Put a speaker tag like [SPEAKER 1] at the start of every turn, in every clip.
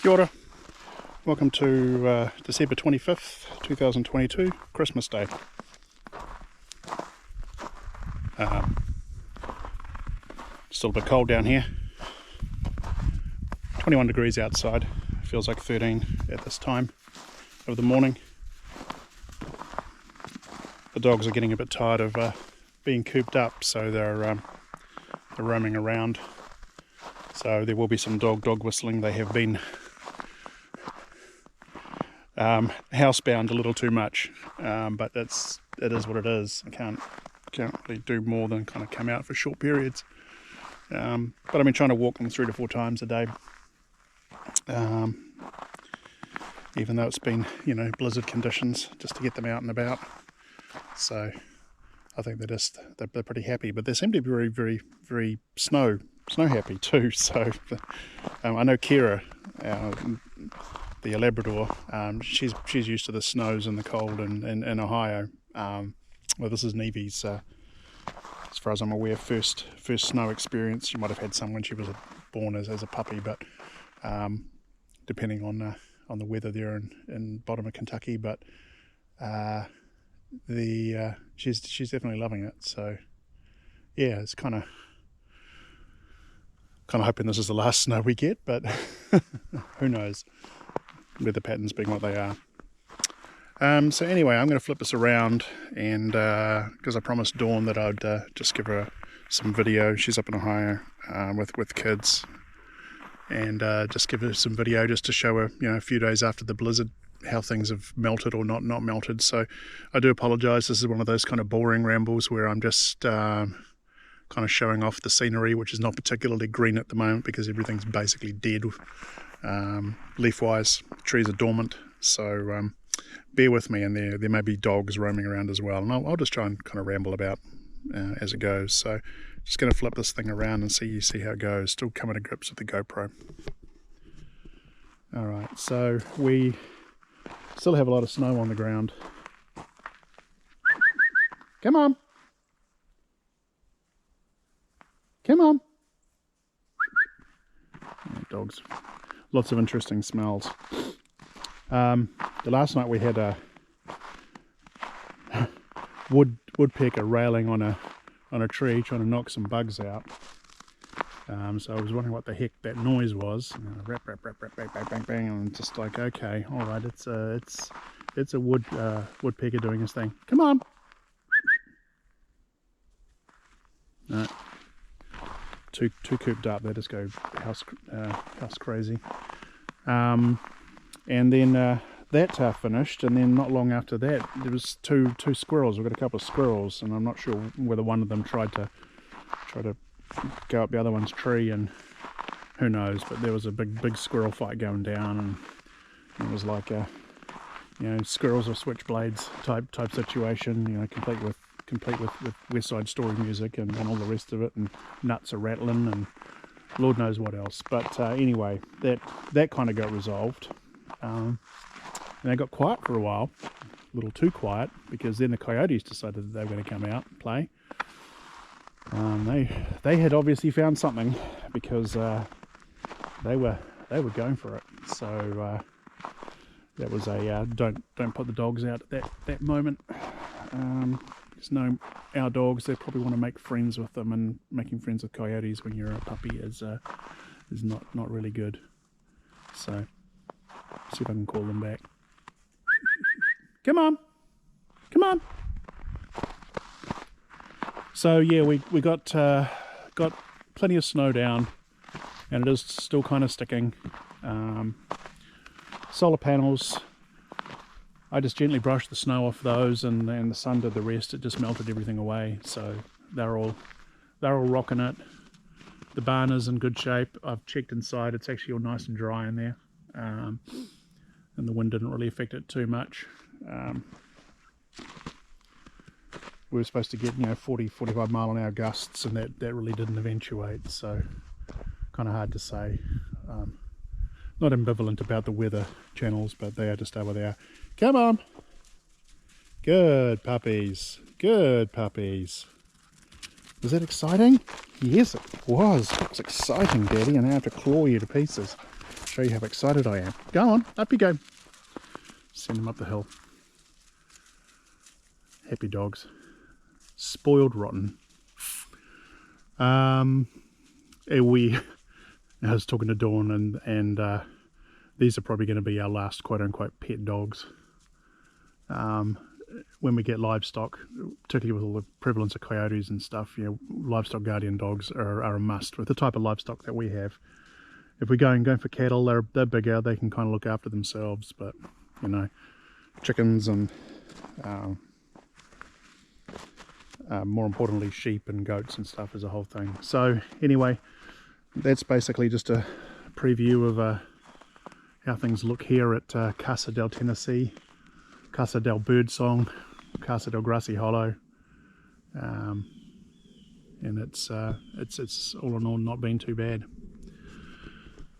[SPEAKER 1] Kia ora. Welcome to December 25th, 2022, Christmas Day. Still a bit cold down here. 21 degrees outside. Feels like 13 at this time of the morning. The dogs are getting a bit tired of being cooped up, so they're roaming around. So there will be some dog whistling. They have been housebound a little too much, but it is what it is. I can't really do more than kind of come out for short periods. But I've been trying to walk them 3 to 4 times a day, even though it's been, blizzard conditions, just to get them out and about. So I think they're pretty happy, but they seem to be very, very, very snow happy too. So I know Kira, the Labrador, she's used to the snows and the cold in Ohio. Well, this is Nevy's, as far as I'm aware, first snow experience. She might have had some when she was born as a puppy, but depending on the weather there in bottom of Kentucky. But she's definitely loving it. So yeah, it's kind of hoping this is the last snow we get, but who knows, weather patterns being what they are. So anyway, I'm going to flip this around, and because I promised Dawn that I'd just give her some video. She's up in Ohio with kids, and just give her some video just to show her, a few days after the blizzard, how things have melted or not melted. So I do apologise. This is one of those kind of boring rambles where I'm just kind of showing off the scenery, which is not particularly green at the moment because everything's basically dead. Leaf-wise, trees are dormant. So bear with me, and there may be dogs roaming around as well. And I'll just try and kind of ramble about as it goes. So just going to flip this thing around and see how it goes. Still coming to grips with the GoPro. All right, so we still have a lot of snow on the ground. Come on. Come on. Yeah, dogs. Lots of interesting smells. The last night we had a woodpecker railing on a tree trying to knock some bugs out. So I was wondering what the heck that noise was. Rap, rap, rap, rap, bang, bang, bang, bang, and just like, okay, all right, it's a woodpecker doing his thing. Come on. No. Too cooped up. They just go house crazy. And then that finished, and then not long after that, there was two squirrels. We've got a couple of squirrels, and I'm not sure whether one of them tried to go up the other one's tree, and who knows. But there was a big squirrel fight going down, and it was like a squirrels or switchblades type situation. Complete with West Side Story music and all the rest of it, and nuts are rattling and Lord knows what else. But anyway, that kind of got resolved, and they got quiet for a while, a little too quiet, because then the coyotes decided that they were going to come out and play. They had obviously found something, because they were going for it. So that was a don't put the dogs out at that moment. Our dogs, they probably want to make friends with them, and making friends with coyotes when you're a puppy is not really good. So see if I can call them back. Come on. So yeah, we got plenty of snow down, and it is still kind of sticking. Solar panels, I just gently brushed the snow off those, and the sun did the rest. It just melted everything away. So they're all rocking it. The barn is in good shape. I've checked inside; it's actually all nice and dry in there, and the wind didn't really affect it too much. We were supposed to get 40-45 mile an hour gusts, and that really didn't eventuate. So kind of hard to say. Not ambivalent about the weather channels, but they just are what they are. Come on. Good puppies. Good puppies. Was that exciting? Yes, it was. It was exciting, Daddy, and I have to claw you to pieces. show you how excited I am. Go on, up you go. Send them up the hill. Happy dogs. Spoiled rotten. I was talking to Dawn, and these are probably going to be our last quote-unquote pet dogs. When we get livestock, particularly with all the prevalence of coyotes and stuff, you know, livestock guardian dogs are a must with the type of livestock that we have. If we're going for cattle, they're bigger, they can kind of look after themselves, but you know, chickens and more importantly sheep and goats and stuff is a whole thing. So anyway, that's basically just a preview of how things look here at Casa del Tennessee, Casa del Birdsong, Casa del Grassy Hollow, and it's all in all not been too bad.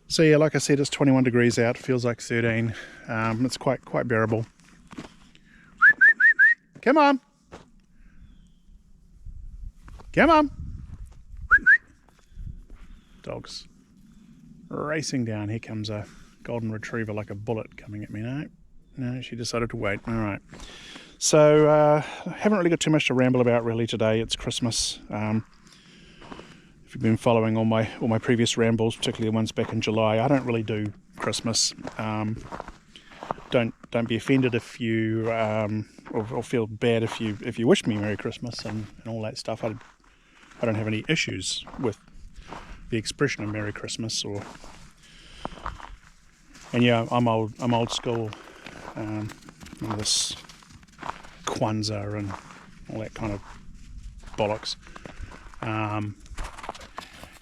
[SPEAKER 1] So yeah, like I said, it's 21 degrees out, feels like 13. It's quite bearable. Come on, come on. Dogs racing down. Here comes a golden retriever like a bullet coming at me. No, she decided to wait. All right. So haven't really got too much to ramble about really today. It's Christmas. If you've been following all my previous rambles, particularly the ones back in July, I don't really do Christmas. Don't be offended if you or feel bad if you wish me Merry Christmas and all that stuff. I don't have any issues with the expression of Merry Christmas and yeah, I'm old school. This Kwanzaa and all that kind of bollocks.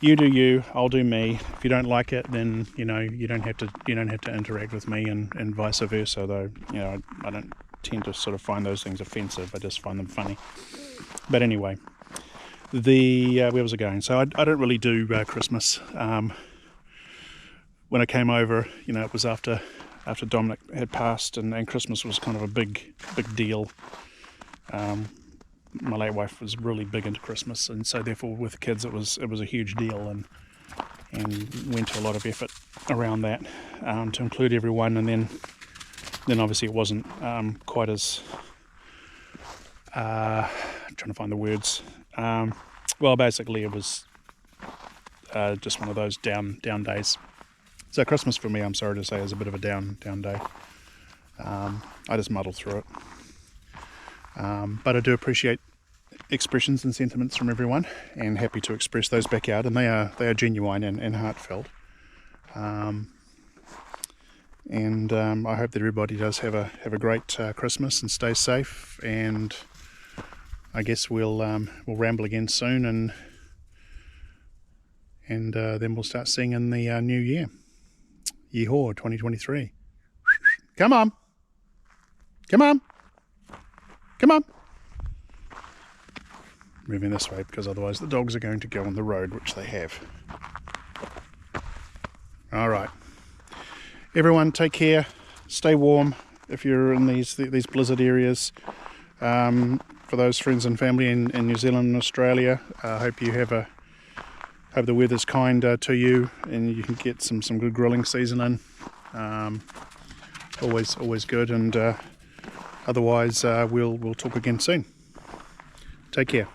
[SPEAKER 1] You do you, I'll do me. If you don't like it, then you know you don't have to interact with me, and vice versa. Though you know I don't tend to sort of find those things offensive. I just find them funny. But anyway, where was I going? So I don't really do Christmas. When I came over, you know, it was after Dominic had passed, and Christmas was kind of a big deal. My late wife was really big into Christmas, and so therefore with the kids it was a huge deal, and went to a lot of effort around that to include everyone. And then obviously it wasn't quite as trying to find the words. Well, basically it was just one of those down days. So Christmas for me, I'm sorry to say, is a bit of a down day. I just muddle through it. But I do appreciate expressions and sentiments from everyone, and happy to express those back out, and they are genuine and heartfelt. I hope that everybody does have a great Christmas and stay safe, and I guess we'll ramble again soon, and then we'll start seeing in the new year. Yeehaw, 2023. Come on. Come on. Come on. Moving this way because otherwise the dogs are going to go on the road, which they have. All right. Everyone take care. Stay warm if you're in these blizzard areas. For those friends and family in New Zealand and Australia, I hope you hope the weather's kind to you, and you can get some good grilling season in. Always good, and otherwise we'll talk again soon. Take care.